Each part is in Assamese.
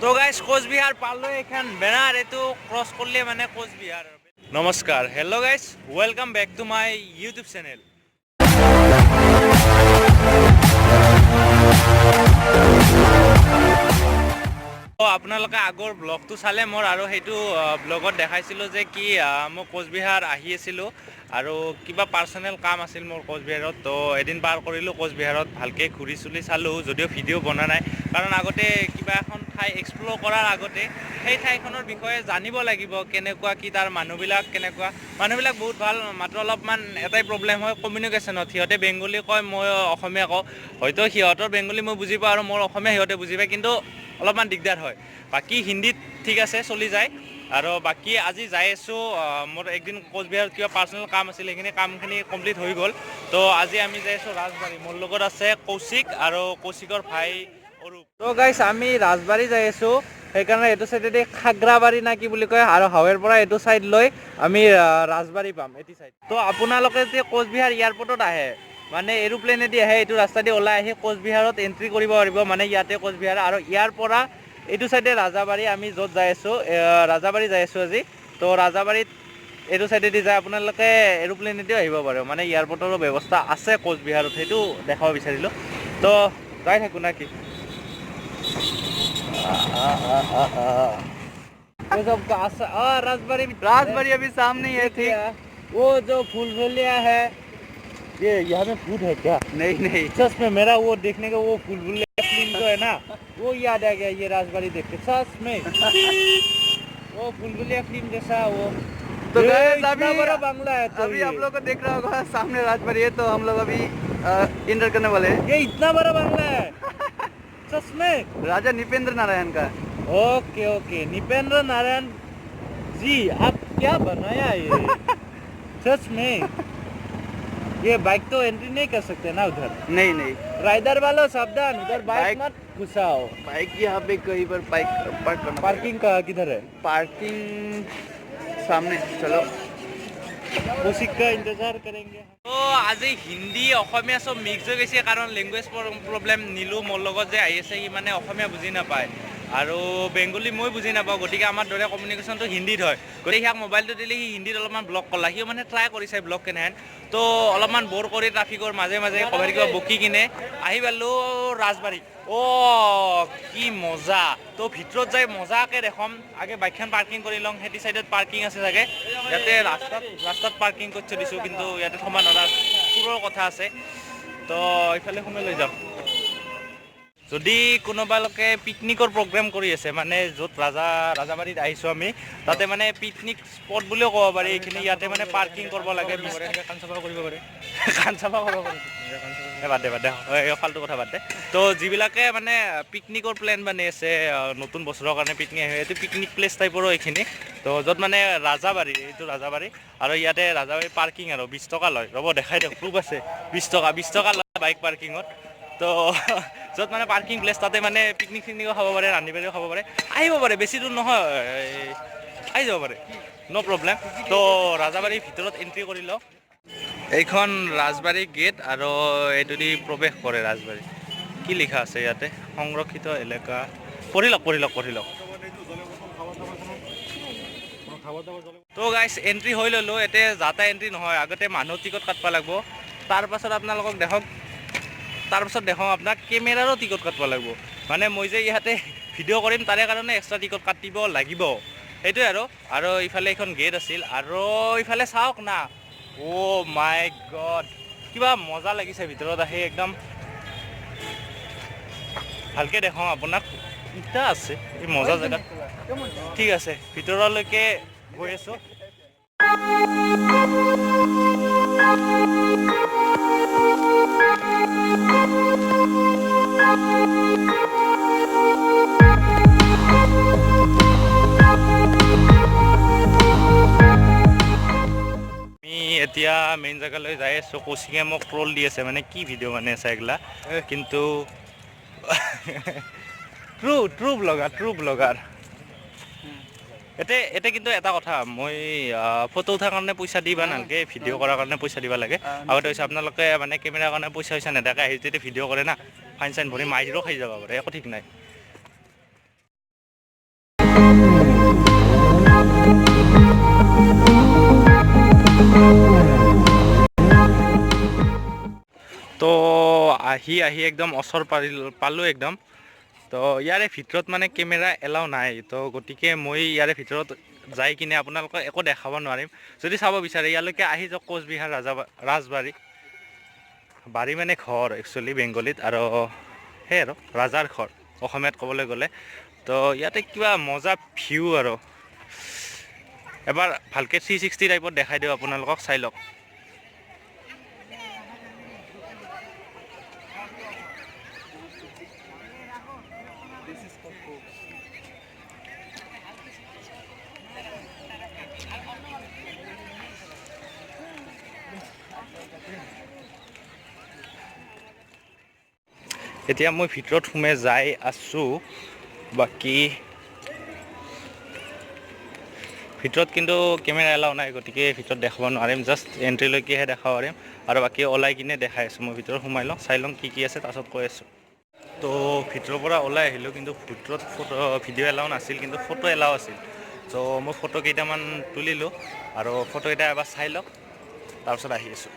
তো গাইজ কোচবিহাৰ পালোঁ এখন বেনাৰ এইটো ক্ৰছ কৰিলে মানে কোচবিহাৰ। নমস্কাৰ, hello' guys, welcome back to my YouTube channel. আপোনালোকে আগৰ ব্লগটো চালে মোৰ, আৰু সেইটো ব্লগত দেখাইছিলোঁ যে কি মই কোচবিহাৰ আহি আছিলোঁ আৰু কিবা পাৰ্চনেল কাম আছিল মোৰ কোচবিহাৰত। তো এদিন পাৰ কৰিলোঁ কোচবিহাৰত, ভালকৈ ঘূৰি চুৰি চালোঁ, যদিও ভিডিঅ' বনা নাই কাৰণ আগতে কিবা এখন ঠাই এক্সপ্ল'ৰ কৰাৰ আগতে সেই ঠাইখনৰ বিষয়ে জানিব লাগিব, কেনেকুৱা কি তাৰ মানুহবিলাক কেনেকুৱা। মানুহবিলাক বহুত ভাল, মাত্ৰ অলপমান এটাই প্ৰব্লেম হয় কমিউনিকেশ্যনত। সিহঁতে বেংগলী কয়, মই অসমীয়া কওঁ, হয়তো সিহঁতৰ বেংগলী মই বুজি পাওঁ আৰু মোৰ অসমীয়া সিহঁতে বুজি পায়, কিন্তু অলপমান দিগদাৰ হয়। বাকী হিন্দীত ঠিক আছে, চলি যায়। আৰু বাকী আজি যাই আছোঁ, মোৰ একদিন কোচবিহাৰত কিবা পাৰ্চনেল কাম আছিল, সেইখিনি কামখিনি কমপ্লিট হৈ গ'ল। তো আজি আমি যাই আছোঁ ৰাজবাৰী। মোৰ লগত আছে কৌশিক আৰু কৌশিকৰ ভাই অৰূপ। তো গাইছ আমি ৰাজবাৰী যাই আছোঁ, সেইকাৰণে এইটো চাইডেদি খাগ্ৰাবাৰী না কি বুলি কয়, আৰু হাৱেৰ পৰা এইটো চাইড লৈ আমি ৰাজবাৰী পাম এইটো চাইড। তো আপোনালোকে যে কোচবিহাৰ এয়াৰপৰ্টত আহে, মানে এৰোপ্লেনেদি আহে, এইটো ৰাস্তা দি ওলাই আহি কোচবিহাৰত এণ্ট্ৰি কৰিব পাৰিব, মানে ইয়াতে কোচবিহাৰ। আৰু ইয়াৰ পৰা এইটো চাইডে ৰাজাবাৰী, আমি য'ত যাই আছোঁ ৰাজাবাৰী যাই আছোঁ আজি। তো ৰাজাবাৰীত এইটো চাইডেদি যায় আপোনালোকে এৰোপ্লেনেদিও আহিব পাৰে, মানে এয়াৰপৰ্টৰো ব্যৱস্থা আছে কোচবিহাৰত, সেইটো দেখাব বিচাৰিলোঁ। তো যাই থাকোঁ না কি। राजबाड़ी अभी सामने ही है, ठीक। वो जो फूलवलिया है, ये यहाँ में फूड है क्या? नहीं नहीं, सच में मेरा वो देखने का वो फूलवलिया फिल्म जो है ना, वो याद आ गया ये राजबाड़ी देख के, सच में वो फूलवलिया फिल्म जैसा वो। तो ये गाइस इतना अभी बड़ा बांग्ला है। तो अभी ये आप लोग को देख रहा होगा सामने राजबाड़ी है, तो हम लोग अभी इंटर करने वाले हैं। ये इतना बड़ा बांग्ला है सच में। राजा निपेंद्र नारायण का। ओके ओके, निपेंद्र नारायण जी, आप क्या बनाया ये सच में। ये बाइक तो एंट्री नहीं कर सकते ना उधर? नहीं नहीं, राइडर वालों सावधान, उधर बाइक बाइक- मत घुसाओ। बाइक यहाँ पे कहीं पर बाइक पार्क करना। पार्किंग का किधर है? पार्किंग सामने, चलो। कौशिक का इंतजार करेंगे। तो आज हिंदी অসমীয়া সব মিক্স হৈ গৈছে, কাৰণ লেংগুৱেজ প্ৰব্লেম। নীলু মোৰ লগত যে আহি আছে, সি মানে অসমীয়া বুজি নাপায় আৰু বেংগলী মই বুজি নাপাওঁ, গতিকে আমাৰ দৰে কমিউনিকেশ্যনটো হিন্দীত হয়। গতিকে সিয়াক মোবাইলটো দিলে সি হিন্দীত অলপমান ব্লগ ক'লা, সিও মানে ট্ৰাই কৰিছে ব্লগ কেনেহেন। তো অলপমান বৰ কৰি ট্ৰাফিকৰ মাজে মাজে ক'ৰবাত কিবা বকি কিনে আহি পালোঁ ৰাজবাৰী। অ' কি মজা! তো ভিতৰত যাই মজাকৈ দেখম। আগে বাইকখন পাৰ্কিং কৰি লওঁ, সেইটো চাইডত পাৰ্কিং আছে চাগে। ইয়াতে ৰাস্তাত পাৰ্কিং কৰি থৈ দিছোঁ, কিন্তু ইয়াতে সোমাই নৰা, চুৰৰ কথা আছে। তো এইফালে সোমাই লৈ যাম। যদি কোনোবালোকে পিকনিকৰ প্ৰগ্ৰেম কৰি আছে, মানে য'ত ৰাজাবাৰীত আহিছোঁ আমি, তাতে মানে পিকনিক স্পট বুলিও ক'ব পাৰি এইখিনি। ইয়াতে মানে পাৰ্কিং কৰিব লাগে, কাণ চাফা কৰিব পাৰে, কাণ চাফা কৰিব পাৰে। বাদ দে ফাল্টু কথা বাদ দে। তো যিবিলাকে মানে পিকনিকৰ প্লেন বানি আছে, নতুন বছৰৰ কাৰণে পিকনিক আহে, এইটো পিকনিক প্লেচ টাইপৰো এইখিনি। তো য'ত মানে ৰাজাবাৰী, এইটো ৰাজাবাৰী, আৰু ইয়াতে ৰাজাবাৰী পাৰ্কিং আৰু 20 টকা লয়। ৰ'ব দেখাই দিয়ক, প্ৰুফ আছে। 20 টকা লয় বাইক পাৰ্কিঙত। তো য'ত মানে পাৰ্কিং প্লেচ, তাতে মানে পিকনিক চিকনিকো খাব পাৰে, ৰান্ধি বাঢ়িও খাব পাৰে, আহিব পাৰে, বেছি দূৰ নহয়, আহি যাব পাৰে, ন' প্ৰব্লেম। তো ৰাজাবাৰীৰ ভিতৰত এণ্ট্ৰি কৰি লওঁ। এইখন ৰাজবাৰী গেট, আৰু এইটো দি প্ৰৱেশ কৰে ৰাজবাৰী। কি লিখা আছে ইয়াতে? সংৰক্ষিত এলেকা। পঢ়ি লওক। তো গাইছ এণ্ট্ৰি হৈ ল'লোঁ। এতিয়া যাতা এণ্ট্ৰি নহয়, আগতে মানুহ টিকট কাটব লাগিব। তাৰপাছত আপোনালোকক দেখাওঁ আপোনাক কেমেৰাৰো টিকট কাটব লাগিব। মানে মই যে ইয়াতে ভিডিঅ' কৰিম, তাৰে কাৰণে এক্সট্ৰা টিকট কাটিব লাগিব, সেইটোৱে। আৰু ইফালে এখন গেট আছিল, আৰু ইফালে চাওক না, অ' মাই গড, কিবা মজা লাগিছে ভিতৰত আহি, একদম ভালকৈ দেখাওঁ আপোনাক। ইটা আছে এই মজা জেগাত, ঠিক আছে, ভিতৰলৈকে গৈ আছোঁ। এতিয়া মেইন জেগালৈ যাই আছোঁ। কৌশিকে মোক ট্ৰল দি আছে, মানে কি ভিডিঅ' মানে আছে এইগিলা, কিন্তু ট্ৰু ব্লগাৰ। এতিয়া কিন্তু এটা কথা, মই ফটো উঠাৰ কাৰণে পইচা দিবা নালাগে, ভিডিঅ' কৰাৰ কাৰণে পইচা দিব লাগে। আগতে হৈছে আপোনালোকে মানে কেমেৰাৰ কাৰণে পইচা নেদাকে আহি যেতিয়া ভিডিঅ' কৰে না, ফাইন চাইন ভৰি মাইৰো খাই যাব পাৰে, একো ঠিক নাই। তো আহি একদম ওচৰ পালোঁ একদম। তো ইয়াৰে ভিতৰত মানে কেমেৰা এলাও নাই, তো গতিকে মই ইয়াৰে ভিতৰত যাই কিনে আপোনালোকক একো দেখাব নোৱাৰিম। যদি চাব বিচাৰে ইয়ালৈকে আহি যাওক কোচবিহাৰ ৰাজবাৰী। বাৰী মানে ঘৰ একচুৱেলি বেংগলীত, আৰু সেই আৰু ৰাজাৰ ঘৰ অসমীয়াত ক'বলৈ গ'লে। তো ইয়াতে কিবা মজা ভিউ, আৰু এবাৰ ভালকৈ 360 টাইপত দেখাই দিওঁ আপোনালোকক, চাই লওক। এতিয়া মই ভিতৰত সোমাই যাই আছোঁ। বাকী ভিতৰত কিন্তু কেমেৰা এলাও নাই, গতিকে ভিতৰত দেখাব নোৱাৰিম। জাষ্ট এণ্ট্ৰিলৈকেহে দেখাব পাৰিম, আৰু বাকী ওলাই কিনে দেখাই আছোঁ। মই ভিতৰত সোমাই লওঁ, চাই লওঁ কি আছে, তাৰপাছত কৈ আছোঁ। তো ভিতৰৰ পৰা ওলাই আহিলোঁ, কিন্তু ভিতৰত ভিডিঅ' এলাও নাছিল, কিন্তু ফটো এলাও আছিল। তো মই ফটো কেইটামান তুলিলোঁ, আৰু ফটোকেইটা এবাৰ চাই লওক, তাৰপিছত আহি আছোঁ।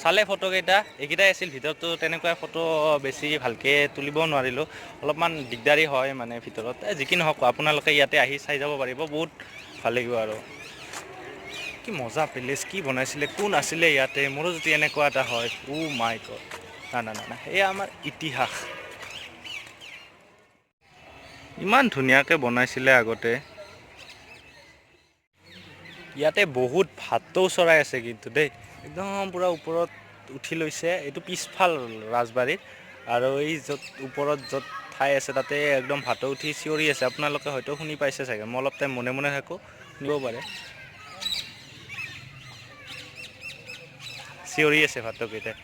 চালে ফটোকেইটা এইকেইটাই আছিল। ভিতৰতো তেনেকুৱা ফটো বেছি ভালকৈ তুলিব নোৱাৰিলোঁ, অলপমান দিগদাৰী হয় মানে ভিতৰত। যি কি নহওক, আপোনালোকে ইয়াতে আহি চাই যাব পাৰিব, বহুত ভাল লাগিব। আৰু কি মজা প্লেচ, কি বনাইছিলে, কোন আছিলে ইয়াতে, মোৰো যদি এনেকুৱা এটা হয়, মাই গড। না এয়া আমাৰ ইতিহাস। ইমান ধুনীয়াকৈ বনাইছিলে আগতে। ইয়াতে বহুত ভাটৌ চৰাই আছে কিন্তু দেই, একদম পূৰা ওপৰত উঠি লৈছে। এইটো পিছফাল ৰাজবাৰীত, আৰু এই য'ত ওপৰত য'ত ঠাই আছে তাতে একদম ভাটৌ উঠি চিঞৰি আছে। আপোনালোকে হয়তো শুনি পাইছে চাগে, মই অলপ টাইম মনে থাকোঁ, শুনিব পাৰে। চিঞৰি আছে ভাটৌকেইটাই।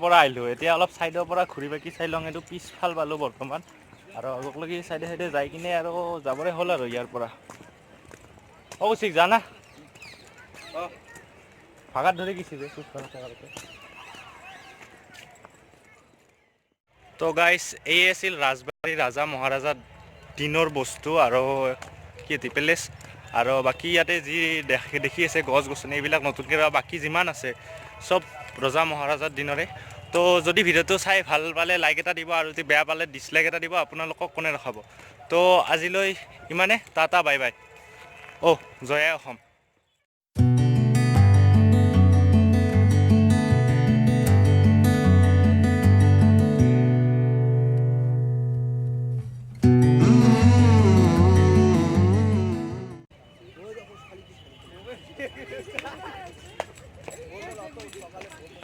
পৰা আহিলোঁ, এতিয়া অলপ ছাইডৰ পৰা ঘূৰি বাকি চাই লওঁ। এইটো পিছফাল পালোঁ বৰ্তমান, আৰু আগলৈকে চাইডে যাই কিনে আৰু যাবৰে হ'ল আৰু ইয়াৰ পৰা। কৌশিক জানা ভাগাত ধৰি গেছি যে তো গাইজ, এই আছিল ৰাজবাৰী ৰাজা মহাৰাজাৰ দিনৰ বস্তু, আৰু কীৰ্তি পেলেচ। আৰু বাকী ইয়াতে যি দেখি আছে গছ গছনি এইবিলাক নতুনকৈ, বাকী যিমান আছে চব ৰজা মহাৰাজাৰ দিনৰে। তো যদি ভিডিঅ'টো চাই ভাল পালে লাইক এটা দিব, আৰু যদি বেয়া পালে ডিছলাইক এটা দিব, আপোনালোকক কোনে ৰখাব। তো আজিলৈ ইমানে, টাটা বাই বাই। জয় অসম। সকালে